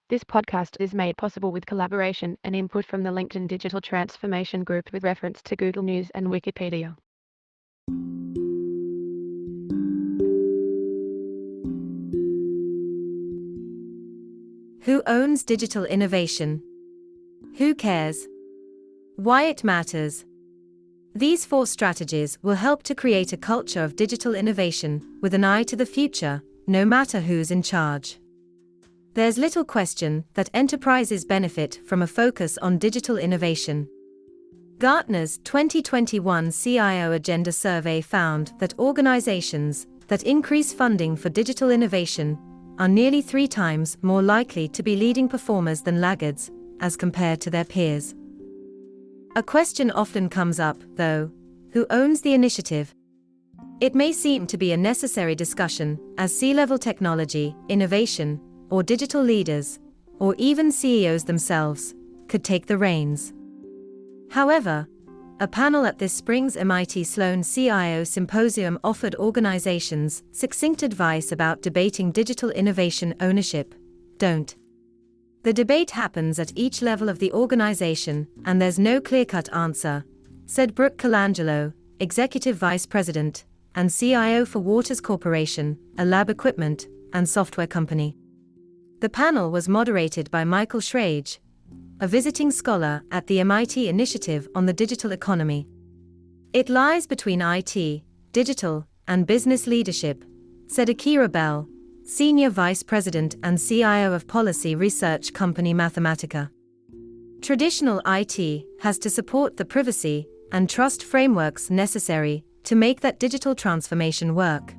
This podcast is made possible with collaboration and input from the LinkedIn Digital Transformation Group with reference to Google News and Wikipedia. Who owns digital innovation? Who cares? Why it matters? These 4 strategies will help to create a culture of digital innovation with an eye to the future, no matter who's in charge. There's little question that enterprises benefit from a focus on digital innovation. Gartner's 2021 CIO Agenda Survey found that organizations that increase funding for digital innovation are nearly 3 times more likely to be leading performers than laggards, as compared to their peers. A question often comes up, though: who owns the initiative? It may seem to be a necessary discussion, as C-level technology, innovation, or digital leaders, or even CEOs themselves, could take the reins. However, a panel at this spring's MIT Sloan CIO Symposium offered organizations succinct advice about debating digital innovation ownership. Don't. The debate happens at each level of the organization, and there's no clear-cut answer, said Brooke Colangelo, Executive Vice President and CIO for Waters Corporation, a lab equipment and software company. The panel was moderated by Michael Schrage, a visiting scholar at the MIT Initiative on the Digital Economy. It lies between IT, digital, and business leadership, said Akira Bell, Senior Vice President and CIO of policy research company Mathematica. Traditional IT has to support the privacy and trust frameworks necessary to make that digital transformation work.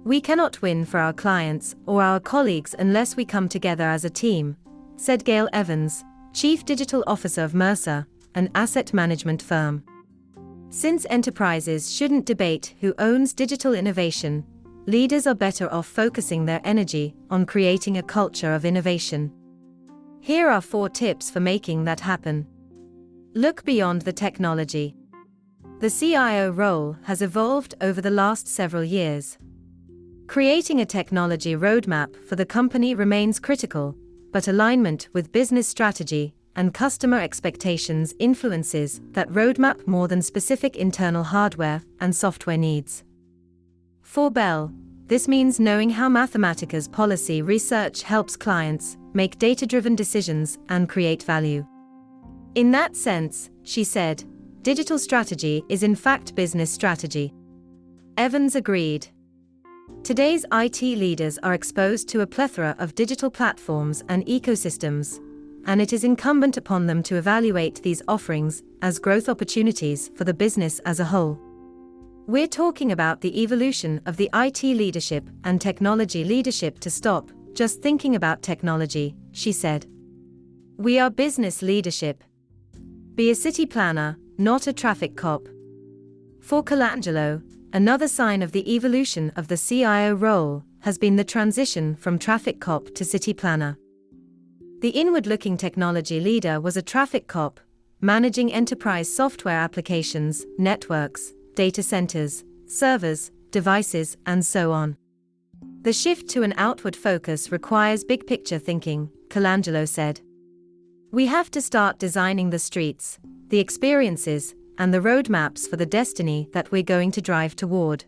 We cannot win for our clients or our colleagues unless we come together as a team, said Gail Evans, Chief Digital Officer of Mercer, an asset management firm. Since enterprises shouldn't debate who owns digital innovation, leaders are better off focusing their energy on creating a culture of innovation. Here are 4 tips for making that happen. Look beyond the technology. The CIO role has evolved over the last several years. Creating a technology roadmap for the company remains critical, but alignment with business strategy and customer expectations influences that roadmap more than specific internal hardware and software needs. For Bell, this means knowing how Mathematica's policy research helps clients make data-driven decisions and create value. In that sense, she said, digital strategy is in fact business strategy. Evans agreed. Today's IT leaders are exposed to a plethora of digital platforms and ecosystems, and it is incumbent upon them to evaluate these offerings as growth opportunities for the business as a whole. We're talking about the evolution of the IT leadership and technology leadership to stop just thinking about technology, she said. We are business leadership. Be a city planner, not a traffic cop. For Colangelo, another sign of the evolution of the CIO role has been the transition from traffic cop to city planner. The inward-looking technology leader was a traffic cop, managing enterprise software applications, networks, data centers, servers, devices, and so on. The shift to an outward focus requires big-picture thinking, Colangelo said. We have to start designing the streets, the experiences, and the roadmaps for the destiny that we're going to drive toward.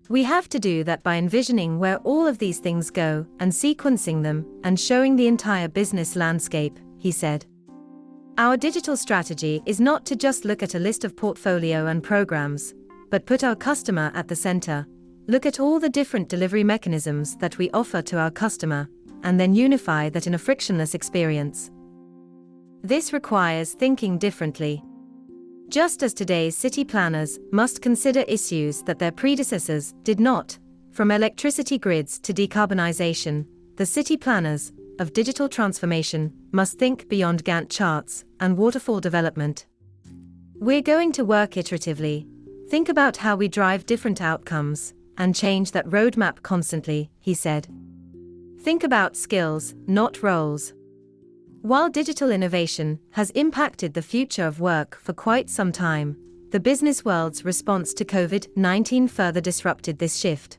We have to do that by envisioning where all of these things go and sequencing them and showing the entire business landscape, he said. Our digital strategy is not to just look at a list of portfolio and programs, but put our customer at the center, look at all the different delivery mechanisms that we offer to our customer, and then unify that in a frictionless experience. This requires thinking differently. Just as today's city planners must consider issues that their predecessors did not, from electricity grids to decarbonization, the city planners of digital transformation must think beyond Gantt charts and waterfall development. We're going to work iteratively, think about how we drive different outcomes, and change that roadmap constantly, he said. Think about skills, not roles. While digital innovation has impacted the future of work for quite some time, the business world's response to COVID-19 further disrupted this shift.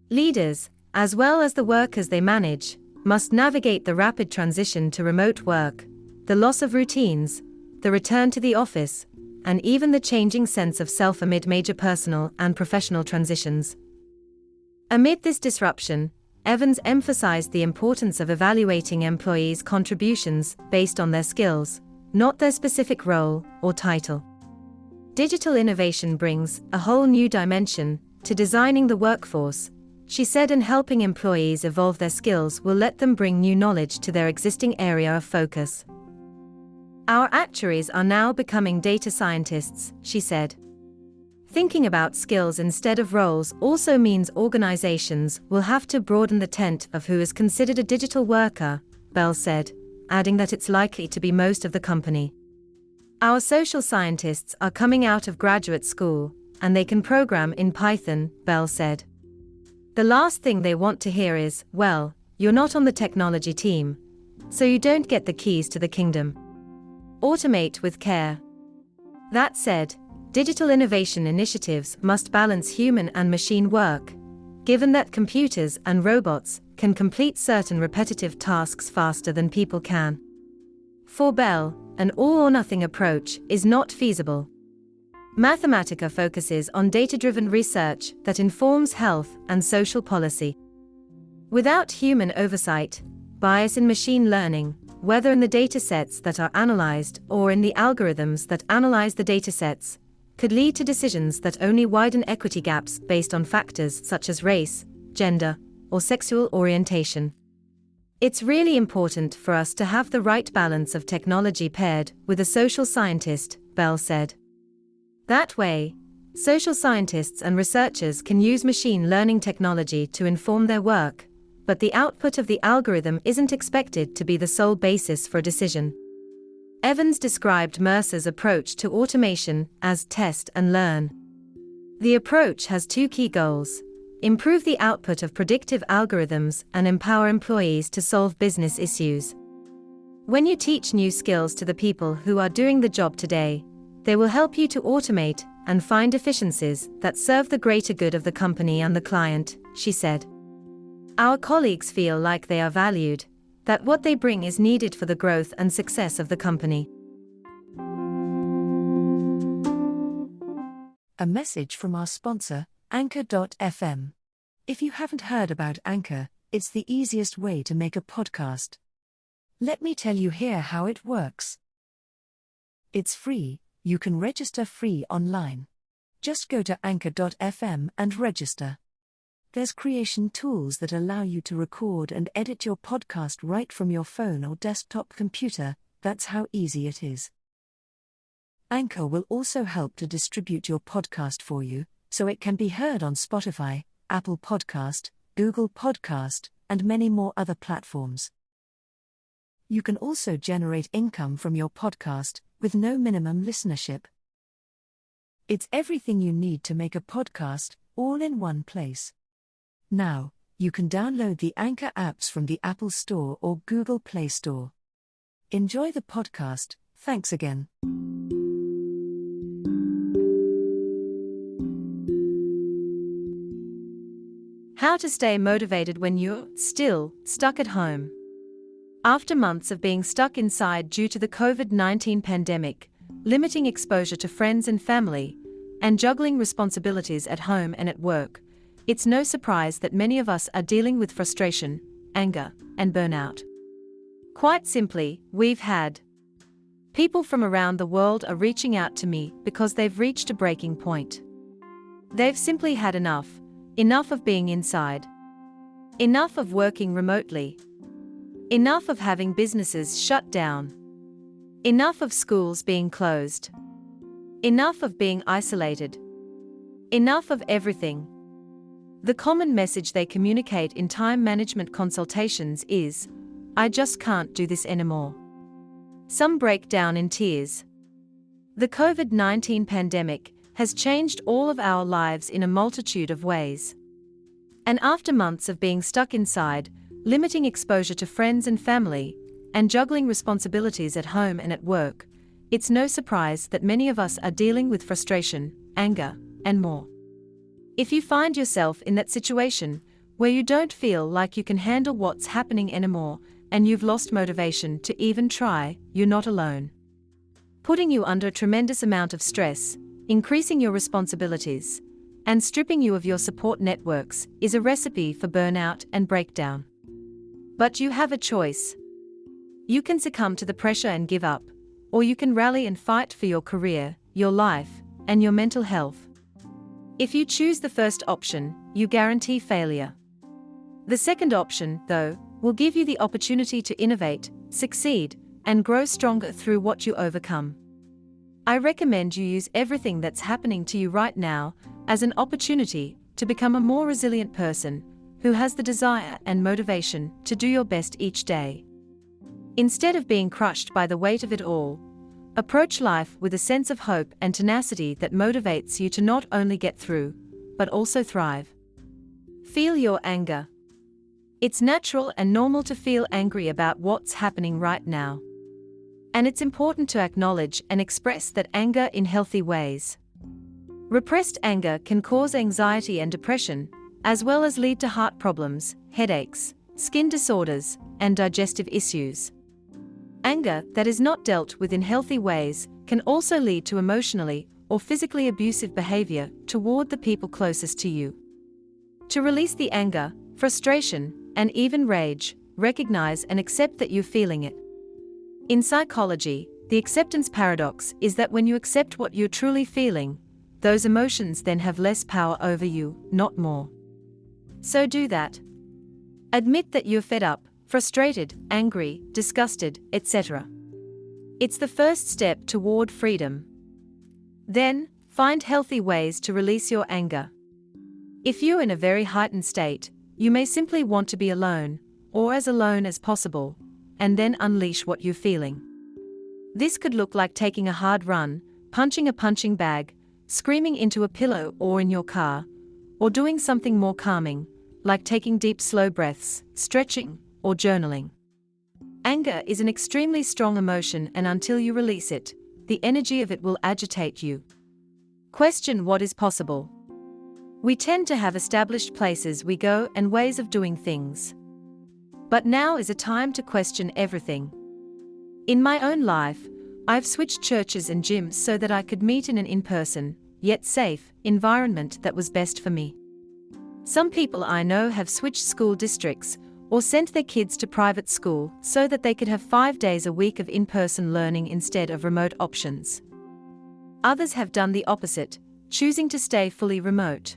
Leaders, as well as the workers they manage, must navigate the rapid transition to remote work, the loss of routines, the return to the office, and even the changing sense of self amid major personal and professional transitions. Amid this disruption, Evans emphasized the importance of evaluating employees' contributions based on their skills, not their specific role or title. Digital innovation brings a whole new dimension to designing the workforce, she said, and helping employees evolve their skills will let them bring new knowledge to their existing area of focus. Our actuaries are now becoming data scientists, she said. Thinking about skills instead of roles also means organizations will have to broaden the tent of who is considered a digital worker, Bell said, adding that it's likely to be most of the company. Our social scientists are coming out of graduate school, and they can program in Python, Bell said. The last thing they want to hear is, well, you're not on the technology team, so you don't get the keys to the kingdom. Automate with care. That said, digital innovation initiatives must balance human and machine work, given that computers and robots can complete certain repetitive tasks faster than people can. For Bell, an all-or-nothing approach is not feasible. Mathematica focuses on data-driven research that informs health and social policy. Without human oversight, bias in machine learning, whether in the datasets that are analyzed or in the algorithms that analyze the datasets, could lead to decisions that only widen equity gaps based on factors such as race, gender, or sexual orientation. It's really important for us to have the right balance of technology paired with a social scientist, Bell said. That way, social scientists and researchers can use machine learning technology to inform their work, but the output of the algorithm isn't expected to be the sole basis for a decision. Evans described Mercer's approach to automation as test and learn. The approach has two key goals: improve the output of predictive algorithms and empower employees to solve business issues. When you teach new skills to the people who are doing the job today, they will help you to automate and find efficiencies that serve the greater good of the company and the client, she said. Our colleagues feel like they are valued, that what they bring is needed for the growth and success of the company. A message from our sponsor, Anchor.fm. If you haven't heard about Anchor, it's the easiest way to make a podcast. Let me tell you here how it works. It's free, you can register free online. Just go to Anchor.fm and register. There's creation tools that allow you to record and edit your podcast right from your phone or desktop computer. That's how easy it is. Anchor will also help to distribute your podcast for you, so it can be heard on Spotify, Apple Podcast, Google Podcast, and many more other platforms. You can also generate income from your podcast, with no minimum listenership. It's everything you need to make a podcast, all in one place. Now, you can download the Anchor apps from the Apple Store or Google Play Store. Enjoy the podcast, thanks again. How to stay motivated when you're still stuck at home. After months of being stuck inside due to the COVID-19 pandemic, limiting exposure to friends and family, and juggling responsibilities at home and at work, it's no surprise that many of us are dealing with frustration, anger, and burnout. Quite simply, we've had people from around the world are reaching out to me because they've reached a breaking point. They've simply had enough of being inside, enough of working remotely, enough of having businesses shut down, enough of schools being closed, enough of being isolated, enough of everything. The common message they communicate in time management consultations is, "I just can't do this anymore." Some break down in tears. The COVID-19 pandemic has changed all of our lives in a multitude of ways. And after months of being stuck inside, limiting exposure to friends and family, and juggling responsibilities at home and at work, it's no surprise that many of us are dealing with frustration, anger, and more. If you find yourself in that situation, where you don't feel like you can handle what's happening anymore and you've lost motivation to even try, you're not alone. Putting you under a tremendous amount of stress, increasing your responsibilities, and stripping you of your support networks is a recipe for burnout and breakdown. But you have a choice. You can succumb to the pressure and give up, or you can rally and fight for your career, your life, and your mental health. If you choose the first option, you guarantee failure. The second option, though, will give you the opportunity to innovate, succeed, and grow stronger through what you overcome. I recommend you use everything that's happening to you right now as an opportunity to become a more resilient person who has the desire and motivation to do your best each day. Instead of being crushed by the weight of it all, approach life with a sense of hope and tenacity that motivates you to not only get through, but also thrive. Feel your anger. It's natural and normal to feel angry about what's happening right now. And it's important to acknowledge and express that anger in healthy ways. Repressed anger can cause anxiety and depression, as well as lead to heart problems, headaches, skin disorders, and digestive issues. Anger that is not dealt with in healthy ways can also lead to emotionally or physically abusive behavior toward the people closest to you. To release the anger, frustration, and even rage, recognize and accept that you're feeling it. In psychology, the acceptance paradox is that when you accept what you're truly feeling, those emotions then have less power over you, not more. So do that. Admit that you're fed up, frustrated, angry, disgusted, etc. It's the first step toward freedom. Then, find healthy ways to release your anger. If you're in a very heightened state, you may simply want to be alone, or as alone as possible, and then unleash what you're feeling. This could look like taking a hard run, punching a punching bag, screaming into a pillow or in your car, or doing something more calming, like taking deep slow breaths, stretching, or journaling. Anger is an extremely strong emotion, and until you release it, the energy of it will agitate you. Question what is possible. We tend to have established places we go and ways of doing things. But now is a time to question everything. In my own life, I've switched churches and gyms so that I could meet in an in-person, yet safe, environment that was best for me. Some people I know have switched school districts or sent their kids to private school so that they could have 5 days a week of in-person learning instead of remote options. Others have done the opposite, choosing to stay fully remote.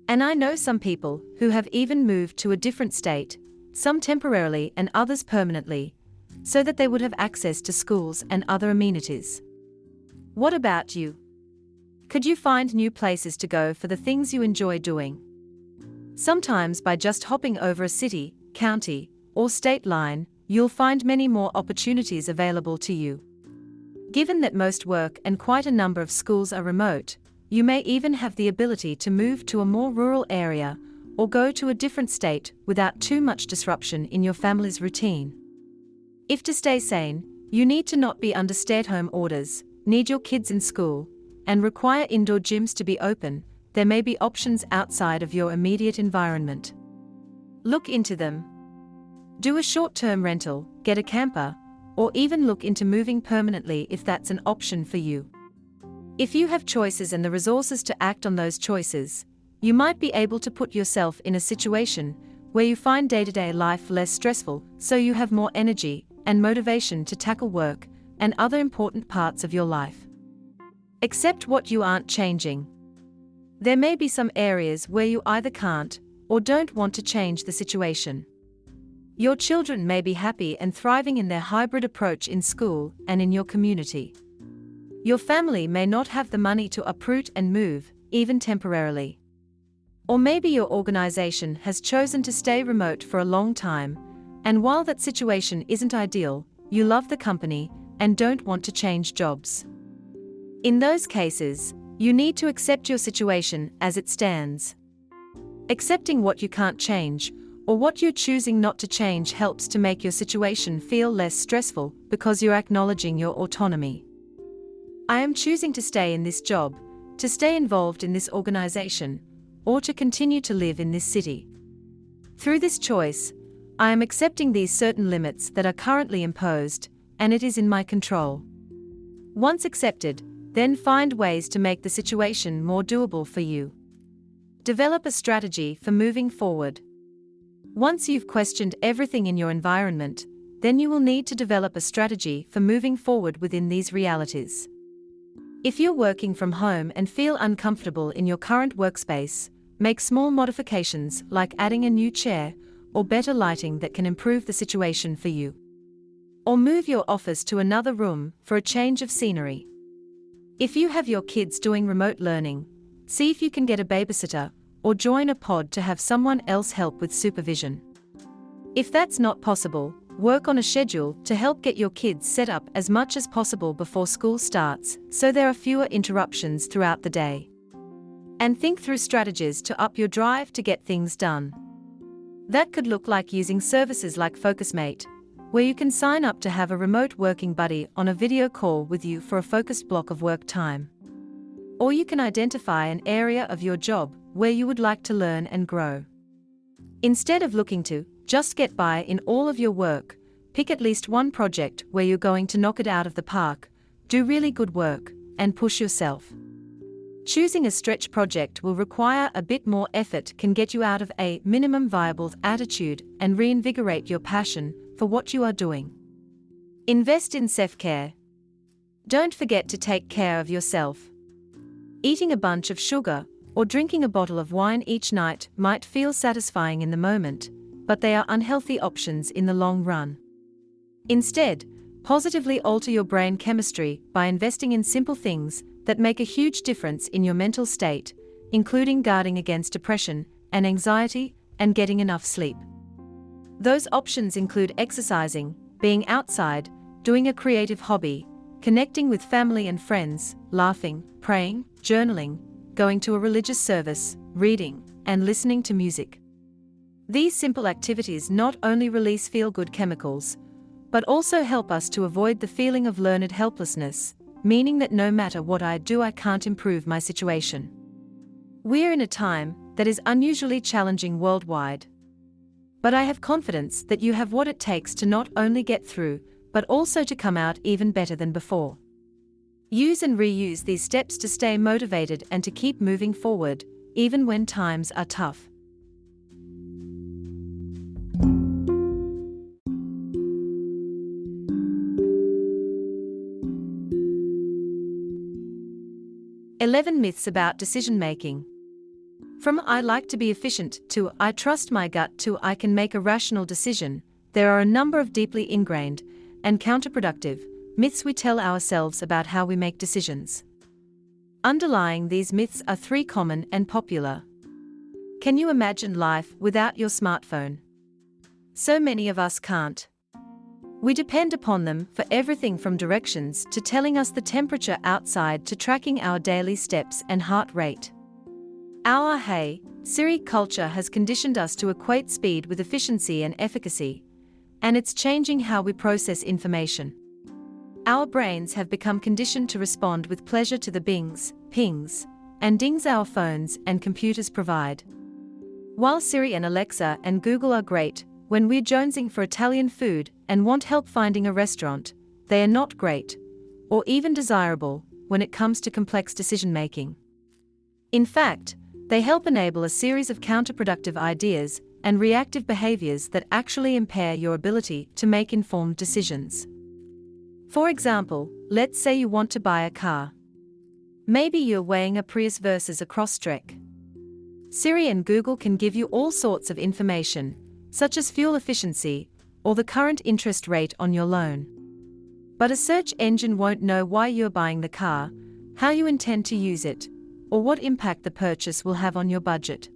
And I know some people who have even moved to a different state, some temporarily and others permanently, so that they would have access to schools and other amenities. What about you? Could you find new places to go for the things you enjoy doing? Sometimes by just hopping over a city, county, or state line, you'll find many more opportunities available to you. Given that most work and quite a number of schools are remote, you may even have the ability to move to a more rural area or go to a different state without too much disruption in your family's routine. If to stay sane, you need to not be under stay-at-home orders, need your kids in school, and require indoor gyms to be open, there may be options outside of your immediate environment. Look into them. Do a short-term rental, get a camper, or even look into moving permanently if that's an option for you. If you have choices and the resources to act on those choices, you might be able to put yourself in a situation where you find day-to-day life less stressful, so you have more energy and motivation to tackle work and other important parts of your life. Accept what you aren't changing. There may be some areas where you either can't or don't want to change the situation. Your children may be happy and thriving in their hybrid approach in school and in your community. Your family may not have the money to uproot and move, even temporarily. Or maybe your organization has chosen to stay remote for a long time, and while that situation isn't ideal, you love the company and don't want to change jobs. In those cases, you need to accept your situation as it stands. Accepting what you can't change, or what you're choosing not to change, helps to make your situation feel less stressful because you're acknowledging your autonomy. I am choosing to stay in this job, to stay involved in this organization, or to continue to live in this city. Through this choice, I am accepting these certain limits that are currently imposed, and it is in my control. Once accepted, then find ways to make the situation more doable for you. Develop a strategy for moving forward. Once you've questioned everything in your environment, then you will need to develop a strategy for moving forward within these realities. If you're working from home and feel uncomfortable in your current workspace, make small modifications like adding a new chair or better lighting that can improve the situation for you. Or move your office to another room for a change of scenery. If you have your kids doing remote learning, see if you can get a babysitter or join a pod to have someone else help with supervision. If that's not possible, work on a schedule to help get your kids set up as much as possible before school starts so there are fewer interruptions throughout the day. And think through strategies to up your drive to get things done. That could look like using services like FocusMate, where you can sign up to have a remote working buddy on a video call with you for a focused block of work time. Or you can identify an area of your job where you would like to learn and grow. Instead of looking to just get by in all of your work, pick at least one project where you're going to knock it out of the park, do really good work, and push yourself. Choosing a stretch project will require a bit more effort, can get you out of a minimum viable attitude and reinvigorate your passion for what you are doing. Invest in self-care. Don't forget to take care of yourself. Eating a bunch of sugar or drinking a bottle of wine each night might feel satisfying in the moment, but they are unhealthy options in the long run. Instead, positively alter your brain chemistry by investing in simple things that make a huge difference in your mental state, including guarding against depression and anxiety and getting enough sleep. Those options include exercising, being outside, doing a creative hobby, connecting with family and friends, laughing, praying, journaling, going to a religious service, reading, and listening to music. These simple activities not only release feel-good chemicals, but also help us to avoid the feeling of learned helplessness, meaning that no matter what I do, I can't improve my situation. We're in a time that is unusually challenging worldwide. But I have confidence that you have what it takes to not only get through, but also to come out even better than before. Use and reuse these steps to stay motivated and to keep moving forward, even when times are tough. "11 Myths About Decision-Making." From "I like to be efficient" to "I trust my gut" to "I can make a rational decision," there are a number of deeply ingrained and counterproductive myths we tell ourselves about how we make decisions. Underlying these myths are three common and popular. Can you imagine life without your smartphone? So many of us can't. We depend upon them for everything from directions to telling us the temperature outside to tracking our daily steps and heart rate. Our "Hey Siri" culture has conditioned us to equate speed with efficiency and efficacy, and it's changing how we process information. Our brains have become conditioned to respond with pleasure to the bings, pings, and dings our phones and computers provide. While Siri and Alexa and Google are great when we're jonesing for Italian food and want help finding a restaurant, they are not great, or even desirable, when it comes to complex decision-making. In fact, they help enable a series of counterproductive ideas and reactive behaviors that actually impair your ability to make informed decisions. For example, let's say you want to buy a car. Maybe you're weighing a Prius versus a Crosstrek. Siri and Google can give you all sorts of information, such as fuel efficiency or the current interest rate on your loan. But a search engine won't know why you're buying the car, how you intend to use it, or what impact the purchase will have on your budget.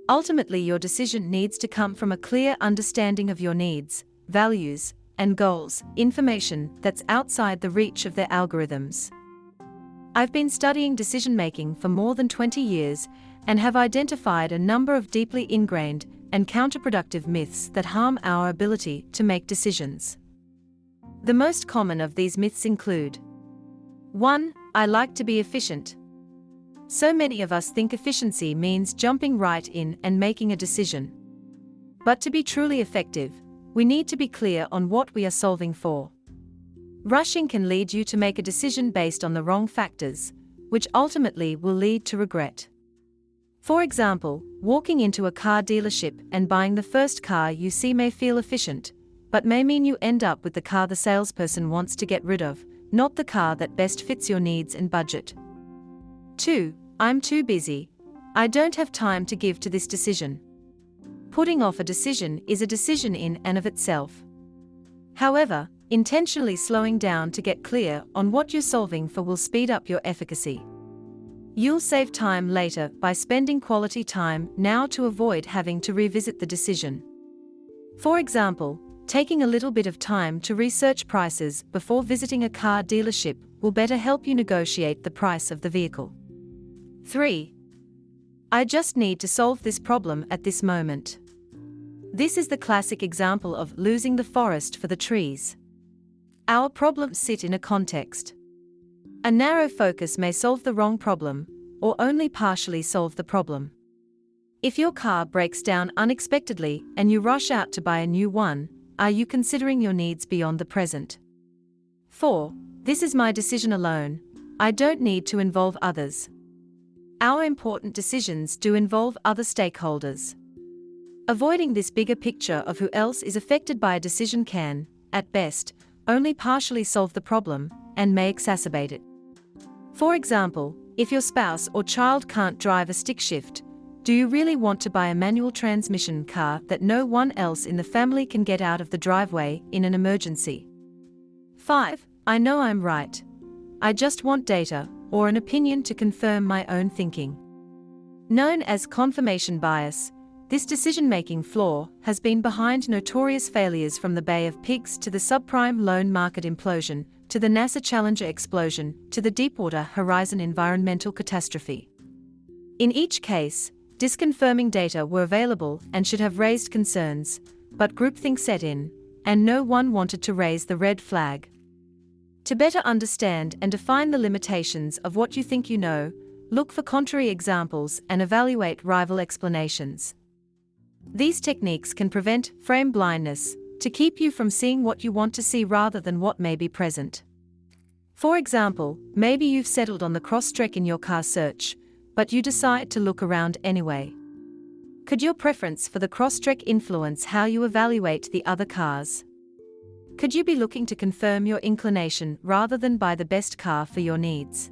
Ultimately, your decision needs to come from a clear understanding of your needs, values, and goals, information that's outside the reach of their algorithms. I've been studying decision-making for more than 20 years and have identified a number of deeply ingrained and counterproductive myths that harm our ability to make decisions. The most common of these myths include: 1. I like to be efficient. So many of us think efficiency means jumping right in and making a decision. But to be truly effective, we need to be clear on what we are solving for. Rushing can lead you to make a decision based on the wrong factors, which ultimately will lead to regret. For example, walking into a car dealership and buying the first car you see may feel efficient, but may mean you end up with the car the salesperson wants to get rid of, not the car that best fits your needs and budget. 2. I'm too busy. I don't have time to give to this decision. Putting off a decision is a decision in and of itself. However, intentionally slowing down to get clear on what you're solving for will speed up your efficacy. You'll save time later by spending quality time now to avoid having to revisit the decision. For example, taking a little bit of time to research prices before visiting a car dealership will better help you negotiate the price of the vehicle. 3. I just need to solve this problem at this moment. This is the classic example of losing the forest for the trees. Our problems sit in a context. A narrow focus may solve the wrong problem, or only partially solve the problem. If your car breaks down unexpectedly and you rush out to buy a new one, are you considering your needs beyond the present? 4. This is my decision alone. I don't need to involve others. Our important decisions do involve other stakeholders. Avoiding this bigger picture of who else is affected by a decision can, at best, only partially solve the problem, and may exacerbate it. For example, if your spouse or child can't drive a stick shift, do you really want to buy a manual transmission car that no one else in the family can get out of the driveway in an emergency? 5. I know I'm right. I just want data, or an opinion to confirm my own thinking. Known as confirmation bias, this decision-making flaw has been behind notorious failures from the Bay of Pigs to the subprime loan market implosion, to the NASA Challenger explosion, to the Deepwater Horizon environmental catastrophe. In each case, disconfirming data were available and should have raised concerns, but groupthink set in, and no one wanted to raise the red flag. To better understand and define the limitations of what you think you know, look for contrary examples and evaluate rival explanations. These techniques can prevent frame blindness, to keep you from seeing what you want to see rather than what may be present. For example, maybe you've settled on the crosstrek in your car search, but you decide to look around anyway. Could your preference for the crosstrek influence how you evaluate the other cars? Could you be looking to confirm your inclination rather than buy the best car for your needs?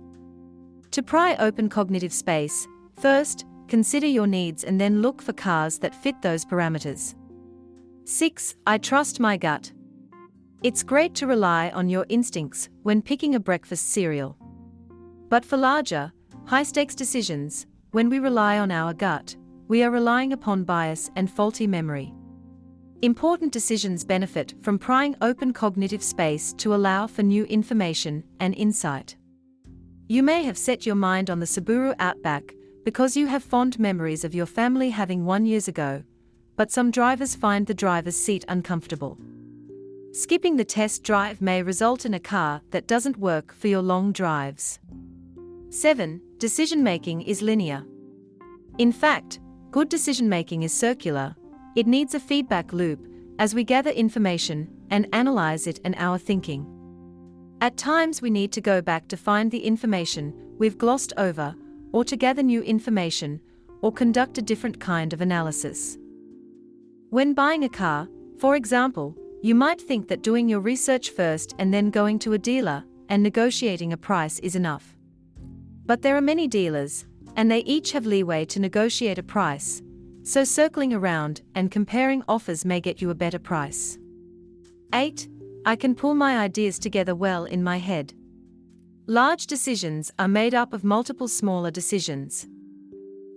To pry open cognitive space, first, consider your needs and then look for cars that fit those parameters. 6. I trust my gut. It's great to rely on your instincts when picking a breakfast cereal. But for larger, high-stakes decisions, when we rely on our gut, we are relying upon bias and faulty memory. Important decisions benefit from prying open cognitive space to allow for new information and insight. You may have set your mind on the Subaru Outback because you have fond memories of your family having one years ago, but some drivers find the driver's seat uncomfortable. Skipping the test drive may result in a car that doesn't work for your long drives. 7. Decision-making is linear. In fact, good decision-making is circular. It needs a feedback loop, as we gather information and analyze it in our thinking. At times we need to go back to find the information we've glossed over, or to gather new information, or conduct a different kind of analysis. When buying a car, for example, you might think that doing your research first and then going to a dealer and negotiating a price is enough. But there are many dealers, and they each have leeway to negotiate a price, so circling around and comparing offers may get you a better price. 8. I can pull my ideas together well in my head. Large decisions are made up of multiple smaller decisions.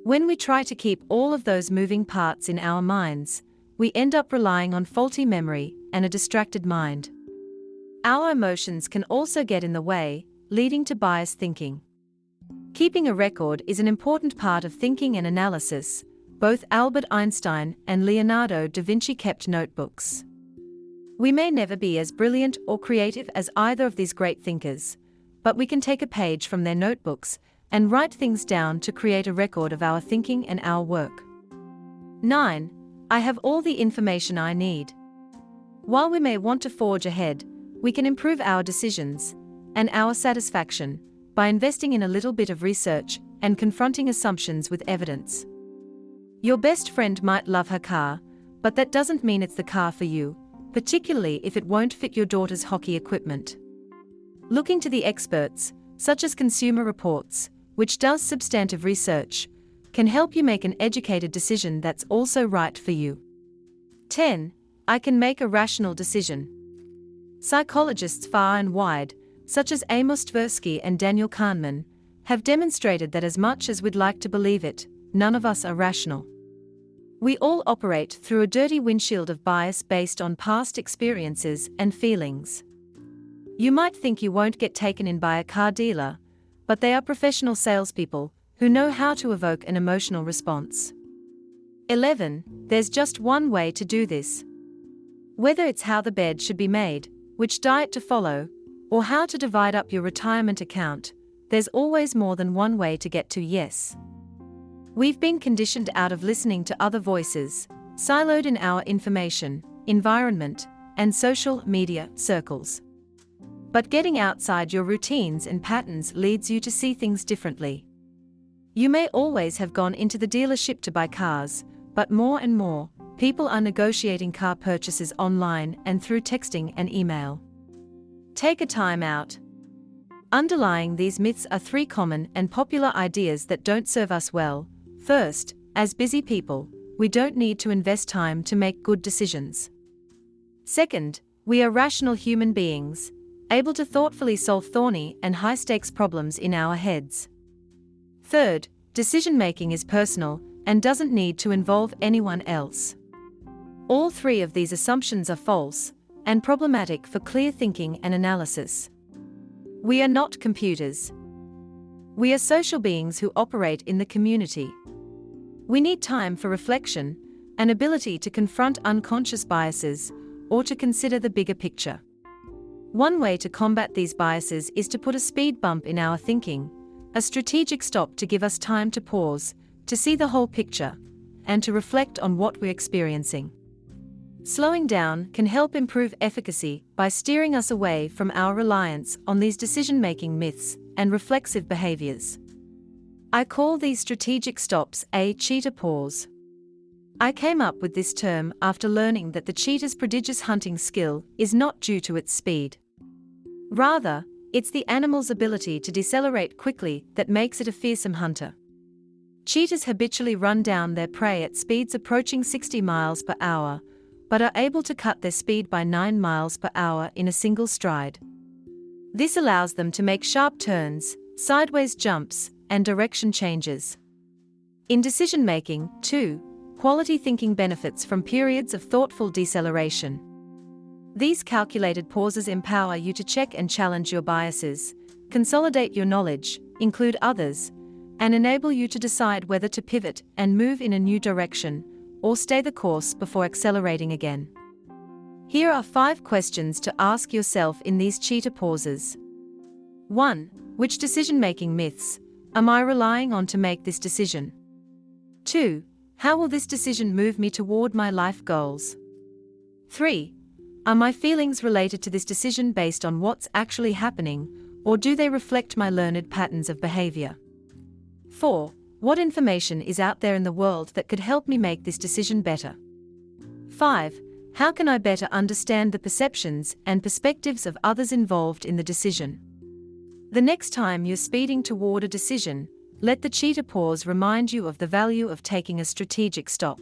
When we try to keep all of those moving parts in our minds, we end up relying on faulty memory and a distracted mind. Our emotions can also get in the way, leading to biased thinking. Keeping a record is an important part of thinking and analysis. Both Albert Einstein and Leonardo da Vinci kept notebooks. We may never be as brilliant or creative as either of these great thinkers, but we can take a page from their notebooks and write things down to create a record of our thinking and our work. 9. I have all the information I need. While we may want to forge ahead, we can improve our decisions and our satisfaction by investing in a little bit of research and confronting assumptions with evidence. Your best friend might love her car, but that doesn't mean it's the car for you, particularly if it won't fit your daughter's hockey equipment. Looking to the experts, such as Consumer Reports, which does substantive research, can help you make an educated decision that's also right for you. 10. I can make a rational decision. Psychologists far and wide, such as Amos Tversky and Daniel Kahneman, have demonstrated that as much as we'd like to believe it, none of us are rational. We all operate through a dirty windshield of bias based on past experiences and feelings. You might think you won't get taken in by a car dealer, but they are professional salespeople who know how to evoke an emotional response. 11. There's just one way to do this. Whether it's how the bed should be made, which diet to follow, or how to divide up your retirement account, there's always more than one way to get to yes. We've been conditioned out of listening to other voices, siloed in our information, environment, and social media circles. But getting outside your routines and patterns leads you to see things differently. You may always have gone into the dealership to buy cars, but more and more, people are negotiating car purchases online and through texting and email. Take a time out. Underlying these myths are 3 common and popular ideas that don't serve us well. First, as busy people, we don't need to invest time to make good decisions. Second, we are rational human beings, able to thoughtfully solve thorny and high-stakes problems in our heads. Third, decision-making is personal and doesn't need to involve anyone else. All 3 of these assumptions are false and problematic for clear thinking and analysis. We are not computers. We are social beings who operate in the community. We need time for reflection, an ability to confront unconscious biases, or to consider the bigger picture. One way to combat these biases is to put a speed bump in our thinking, a strategic stop to give us time to pause, to see the whole picture, and to reflect on what we're experiencing. Slowing down can help improve efficacy by steering us away from our reliance on these decision-making myths and reflexive behaviors. I call these strategic stops a cheetah pause. I came up with this term after learning that the cheetah's prodigious hunting skill is not due to its speed. Rather, it's the animal's ability to decelerate quickly that makes it a fearsome hunter. Cheetahs habitually run down their prey at speeds approaching 60 miles per hour, but are able to cut their speed by 9 miles per hour in a single stride. This allows them to make sharp turns, sideways jumps, and direction changes. In decision-making, too, quality thinking benefits from periods of thoughtful deceleration. These calculated pauses empower you to check and challenge your biases, consolidate your knowledge, include others, and enable you to decide whether to pivot and move in a new direction, or stay the course before accelerating again. Here are 5 questions to ask yourself in these cheetah pauses. 1. Which decision-making myths am I relying on to make this decision? 2. How will this decision move me toward my life goals? 3. Are my feelings related to this decision based on what's actually happening, or do they reflect my learned patterns of behavior? 4. What information is out there in the world that could help me make this decision better? 5. How can I better understand the perceptions and perspectives of others involved in the decision? The next time you're speeding toward a decision, let the cheetah pause remind you of the value of taking a strategic stop.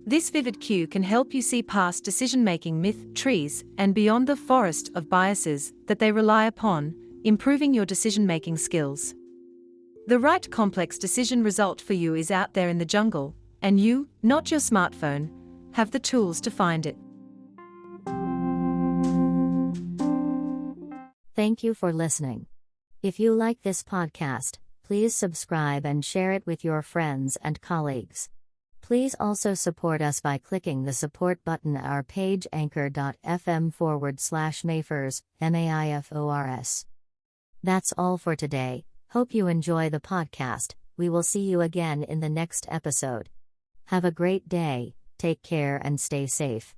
This vivid cue can help you see past decision-making myth trees and beyond the forest of biases that they rely upon, improving your decision-making skills. The right complex decision result for you is out there in the jungle, and you, not your smartphone, have the tools to find it. Thank you for listening. If you like this podcast, please subscribe and share it with your friends and colleagues. Please also support us by clicking the support button at our page anchor.fm/Maifors, MAIFORS. That's all for today. Hope you enjoy the podcast. We will see you again in the next episode. Have a great day. Take care and stay safe.